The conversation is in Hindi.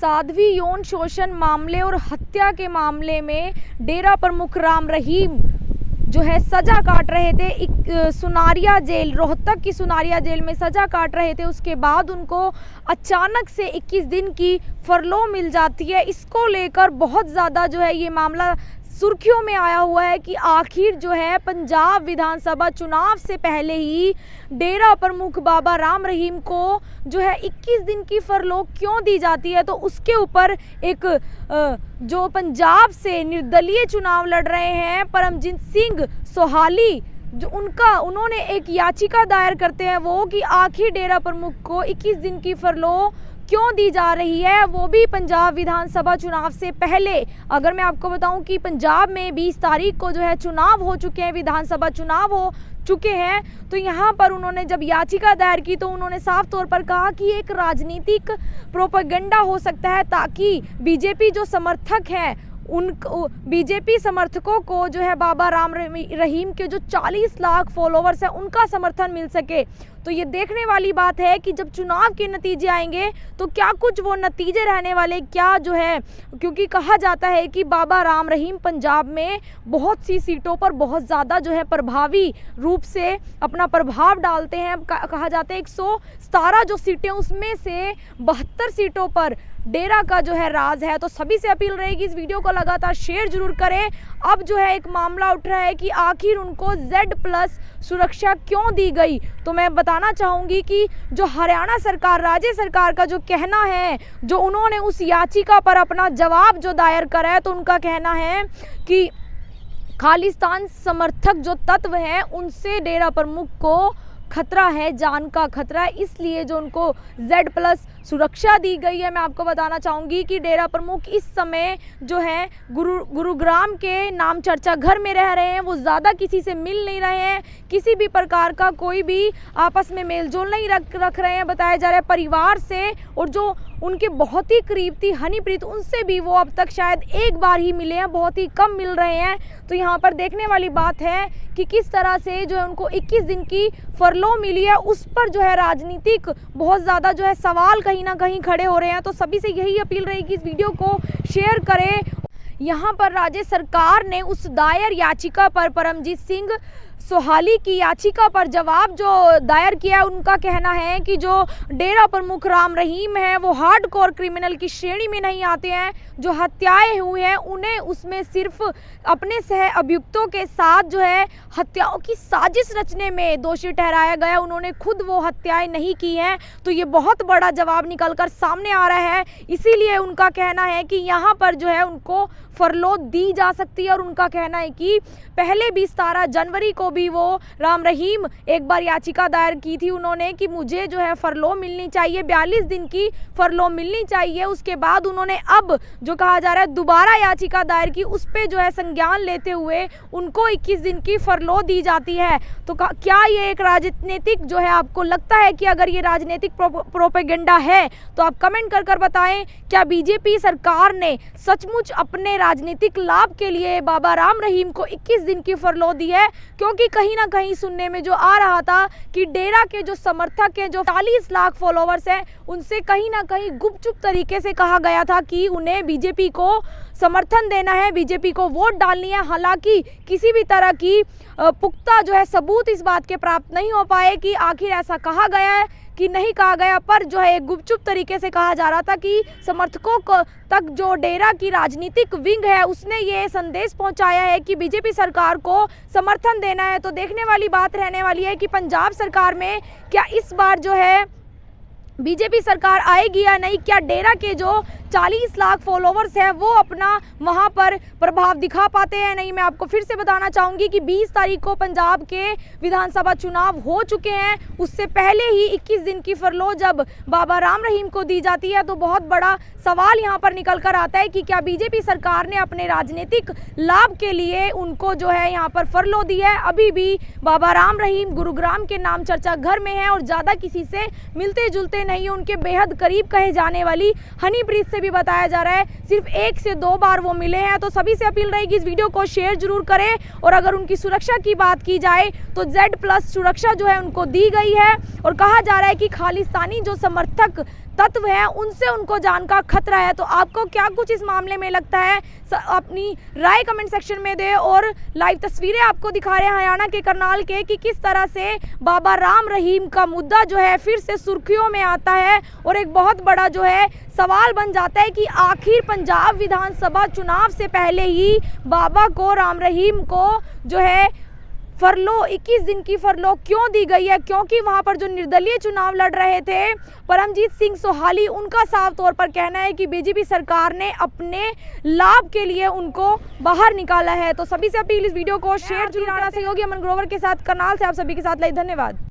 साध्वी यौन शोषण मामले और हत्या के मामले में डेरा प्रमुख राम रहीम जो है सजा काट रहे थे। सुनारिया जेल, रोहतक की सुनारिया जेल में सजा काट रहे थे। उसके बाद उनको अचानक से 21 दिन की फरलो मिल जाती है। इसको लेकर बहुत ज़्यादा जो है ये मामला सुर्खियों में आया हुआ है कि आखिर जो है पंजाब विधानसभा चुनाव से पहले ही डेरा प्रमुख बाबा राम रहीम को जो है 21 दिन की फरलो क्यों दी जाती है। तो उसके ऊपर एक जो पंजाब से निर्दलीय चुनाव लड़ रहे हैं परमजीत सिंह सोहाली, जो उन्होंने एक याचिका दायर करते हैं वो कि आखिर डेरा प्रमुख को 21 दिन की फरलो क्यों दी जा रही है, वो भी पंजाब विधानसभा चुनाव से पहले। अगर मैं आपको बताऊं कि पंजाब में 20 तारीख को जो है चुनाव हो चुके हैं, विधानसभा चुनाव हो चुके हैं, तो यहाँ पर उन्होंने जब याचिका दायर की तो उन्होंने साफ तौर पर कहा कि एक राजनीतिक प्रोपेगेंडा हो सकता है ताकि बीजेपी जो समर्थक हैं उन बीजेपी समर्थकों को जो है बाबा राम रहीम के जो 40 लाख फॉलोवर्स हैं उनका समर्थन मिल सके। तो ये देखने वाली बात है कि जब चुनाव के नतीजे आएंगे तो क्या कुछ वो नतीजे रहने वाले क्या जो है, क्योंकि कहा जाता है कि बाबा राम रहीम पंजाब में बहुत सी सीटों पर बहुत ज़्यादा जो है प्रभावी रूप से अपना प्रभाव डालते हैं। कहा जाता है 117 जो सीटें उसमें से 72 सीटों पर डेरा का जो है राज है। तो सभी से अपील रहेगी इस वीडियो को लगातार शेयर जरूर करें। अब जो है एक मामला उठ रहा है कि आखिर उनको Z+ सुरक्षा क्यों दी गई। तो मैं बताना चाहूँगी कि जो हरियाणा सरकार, राज्य सरकार का जो कहना है, जो उन्होंने उस याचिका पर अपना जवाब जो दायर करा है, तो उनका कहना है कि खालिस्तान समर्थक जो तत्व हैं उनसे डेरा प्रमुख को खतरा है, जान का खतरा है, इसलिए जो उनको Z+ सुरक्षा दी गई है। मैं आपको बताना चाहूँगी कि डेरा प्रमुख इस समय जो है गुरुग्राम के नाम चर्चा घर में रह रहे हैं। वो ज़्यादा किसी से मिल नहीं रहे हैं, किसी भी प्रकार का कोई भी आपस में मेलजोल नहीं रख रहे हैं। बताया जा रहा है परिवार से और जो उनके बहुत ही करीब थी हनीप्रीत, उनसे भी वो अब तक शायद एक बार ही मिले हैं, बहुत ही कम मिल रहे हैं। तो यहाँ पर देखने वाली बात है कि किस तरह से जो है उनको 21 दिन की फरलो मिली है, उस पर जो है राजनीतिक बहुत ज़्यादा जो है सवाल कहीं ना कहीं खड़े हो रहे हैं। तो सभी से यही अपील रहेगी इस वीडियो को शेयर करें। यहाँ पर राज्य सरकार ने उस दायर याचिका पर, परमजीत सिंह सोहाली की याचिका पर जवाब जो दायर किया, उनका कहना है कि जो डेरा प्रमुख राम रहीम है वो हार्डकोर क्रिमिनल की श्रेणी में नहीं आते हैं। जो हत्याएं हुई हैं उन्हें उसमें सिर्फ अपने सह अभियुक्तों के साथ जो है हत्याओं की साजिश रचने में दोषी ठहराया गया, उन्होंने खुद वो हत्याएं नहीं की हैं। तो ये बहुत बड़ा जवाब निकलकर सामने आ रहा है, इसीलिए उनका कहना है कि यहाँ पर जो है उनको फरलो दी जा सकती है। और उनका कहना है कि पहले भी 17 जनवरी को भी वो राम रहीम एक बार याचिका दायर की थी उन्होंने कि मुझे जो है फरलो मिलनी चाहिए, 42 दिन की फरलो मिलनी चाहिए। उसके बाद उन्होंने अब जो कहा जा रहा है दोबारा याचिका दायर की, उस पे जो है संज्ञान लेते हुए उनको 21 दिन की फरलो दी जाती है। तो क्या ये एक राजनीतिक जो है, आपको लगता है कि अगर ये राजनीतिक प्रोपेगेंडा है तो आप कमेंट कर बताएं, क्या बीजेपी सरकार ने सचमुच अपने राजनीतिक लाभ के लिए बाबा राम रहीम को 21 दिन की फरलो दी है? क्योंकि कहीं ना कहीं सुनने में जो आ रहा था कि डेरा के जो समर्थक हैं, जो 40 लाख फॉलोवर्स हैं, उनसे कहीं ना कहीं गुपचुप तरीके से कहा गया था कि उन्हें बीजेपी को समर्थन देना है, बीजेपी को वोट डालनी है। हालांकि किसी भी तरह की पुख्ता जो है सबूत इस बात के प्राप्त नहीं हो पाए कि आखिर ऐसा कहा गया है कि नहीं कहा गया, पर जो है एक गुपचुप तरीके से कहा जा रहा था कि समर्थकों को तक जो डेरा की राजनीतिक विंग है उसने ये संदेश पहुंचाया है कि बीजेपी सरकार को समर्थन देना है। तो देखने वाली बात रहने वाली है कि पंजाब सरकार में क्या इस बार जो है बीजेपी सरकार आएगी या नहीं, क्या डेरा के जो 40 लाख फॉलोवर्स हैं वो अपना वहां पर प्रभाव दिखा पाते हैं नहीं। मैं आपको फिर से बताना चाहूँगी कि 20 तारीख को पंजाब के विधानसभा चुनाव हो चुके हैं, उससे पहले ही 21 दिन की फरलो जब बाबा राम रहीम को दी जाती है तो बहुत बड़ा सवाल यहाँ पर निकल कर आता है कि क्या बीजेपी सरकार ने अपने राजनीतिक लाभ के लिए उनको जो है यहाँ पर फरलो दी है। अभी भी बाबा राम रहीम गुरुग्राम के नाम चर्चा घर में है और ज़्यादा किसी से मिलते जुलते नहीं, उनके बेहद करीब कहे जाने वाली हनीप्रीत से भी बताया जा रहा है सिर्फ 1 से 2 बार वो मिले हैं। तो सभी से अपील रहेगी इस वीडियो को शेयर जरूर करें। और अगर उनकी सुरक्षा की बात की जाए तो Z+ सुरक्षा जो है उनको दी गई है और कहा जा रहा है कि खालिस्तानी जो समर्थक तत्व हैं उनसे उनको जान का खतरा है। तो आपको क्या कुछ इस मामले में लगता है, अपनी राय कमेंट सेक्शन में दे। और लाइव तस्वीरें आपको दिखा रहे हैं हरियाणा के करनाल के कि किस तरह से बाबा राम रहीम का मुद्दा जो है फिर से सुर्खियों में आता है और एक बहुत बड़ा जो है सवाल बन जाता है कि आखिर पंजाब विधानसभा चुनाव से पहले ही बाबा को, राम रहीम को जो है फरलो, 21 दिन की फरलो क्यों दी गई है? क्योंकि वहां पर जो निर्दलीय चुनाव लड़ रहे थे परमजीत सिंह सोहाली, उनका साफ तौर पर कहना है कि बीजेपी सरकार ने अपने लाभ के लिए उनको बाहर निकाला है। तो सभी से अपील, इस वीडियो को शेयर जरूर करना। सहयोगी अमन ग्रोवर के साथ करनाल से आप सभी के साथ लाइव। धन्यवाद।